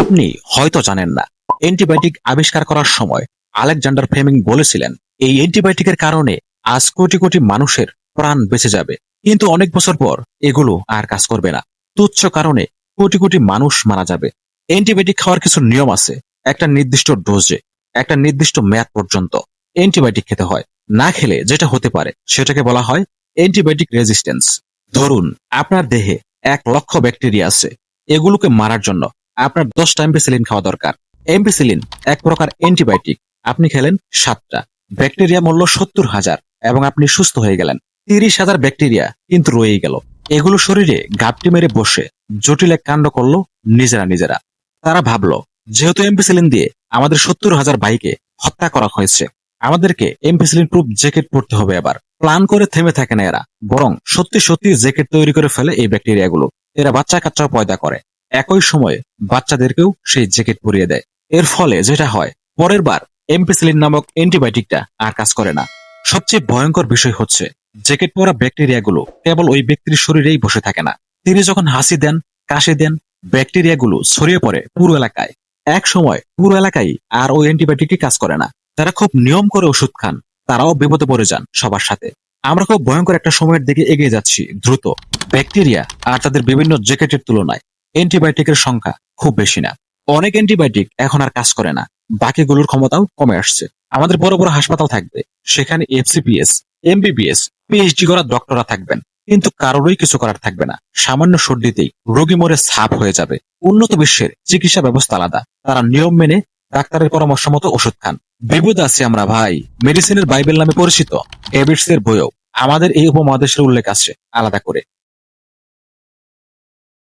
আপনি হয়তো জানেন না, অ্যান্টিবায়োটিক আবিষ্কার করার সময় আলেকজান্ডার ফ্লেমিং বলেছিলেন এই অ্যান্টিবায়োটিকের কারণে আজ কোটি কোটি মানুষের প্রাণ বেঁচে যাবে। কিন্তু অনেক বছর পর এগুলো আর কাজ করবে না। তুচ্ছ কারণে কোটি কোটি মানুষ মারা যাবে। অ্যান্টিবায়োটিক খাওয়ার কিছু নিয়ম আছে। একটা নির্দিষ্ট ডোজে, একটা নির্দিষ্ট মেয়াদ পর্যন্ত অ্যান্টিবায়োটিক খেতে হয়। না খেলে যেটা হতে পারে সেটাকে বলা হয় অ্যান্টিবায়োটিক রেজিস্ট্যান্স। ধরুন, আপনার দেহে 1 লক্ষ ব্যাকটেরিয়া আছে। এগুলোকে মারার জন্য আপনার 10টা এমপিসিলিন খাওয়া দরকার। এমপিসিলিন এক প্রকার অ্যান্টিবায়োটিক। আপনি খেলেন 7টা, ব্যাকটেরিয়া মূল্য 70,000 এবং আপনি সুস্থ হয়ে গেলেন। 30,000 ব্যাকটেরিয়া কিন্তু রয়েই গেল। এগুলো শরীরে গাপটি মেরে বসে জটিল এক কাণ্ড করলো নিজেরা নিজেরা। তারা ভাবলো, যেহেতু এমপিসিলিন দিয়ে আমাদের 70,000 ভাইকে হত্যা করা হয়েছে, আমাদেরকে এমপিসিলিন প্রুফ জ্যাকেট পরতে হবে। এবার প্ল্যান করে থেমে থাকে না এরা, বরং সত্যি সত্যি জ্যাকেট তৈরি করে ফেলে এই ব্যাকটেরিয়াগুলো। এরা বাচ্চা কাচ্চা পয়দা করে, একই সময়ে বাচ্চাদেরকেও সেই জ্যাকেট পরিয়ে দেয়। এর ফলে যেটা হয়, পরের বার এমপিসিলিন নামক অ্যান্টিবায়োটিকটা আর কাজ করে না। সবচেয়ে ভয়ঙ্কর বিষয় হচ্ছে, জ্যাকেট পরা ব্যাকটেরিয়াগুলো কেবল ওই ব্যক্তির শরীরেই বসে থাকে না। তিনি যখন হাসি দেন, কাশি দেন, ব্যাকটেরিয়াগুলো ছড়িয়ে পড়ে পুরো এলাকায়। এক সময় পুরো এলাকায় আর ওই অ্যান্টিবায়োটিকই কাজ করে না। যারা খুব নিয়ম করে ওষুধ খান তারাও বিপদে পড়ে যান সবার সাথে। আমরা খুব ভয়ঙ্কর একটা সময়ের দিকে এগিয়ে যাচ্ছি দ্রুত। ব্যাকটেরিয়া আর তাদের বিভিন্ন জ্যাকেটের তুলনায় অ্যান্টিবায়োটিকের সংখ্যা খুব বেশি না। অনেক অ্যান্টিবায়োটিক এখন আর কাজ করে না। বাকিগুলোর ক্ষমতাও কমে আসছে। আমাদের বড় বড় হাসপাতাল থাকবে, সেখানে এফসিপিএস, এমবিবিএস, পিএইচডি করা ডক্টররা থাকবেন, কিন্তু কারোরই কিছু করার থাকবে না। সামান্য সর্দিতেই রোগী মরে ছাপ হয়ে যাবে। উন্নত বিশ্বের চিকিৎসা ব্যবস্থা আলাদা। তারা নিয়ম মেনে ডাক্তারের পরামর্শ মতো ওষুধ খান। বিপদে আছি আমরা ভাই। মেডিসিনের বাইবেল নামে পরিচিত ডেভিডস এর বইয়েও আমাদের এই উপমহাদেশের উল্লেখ আছে আলাদা করে।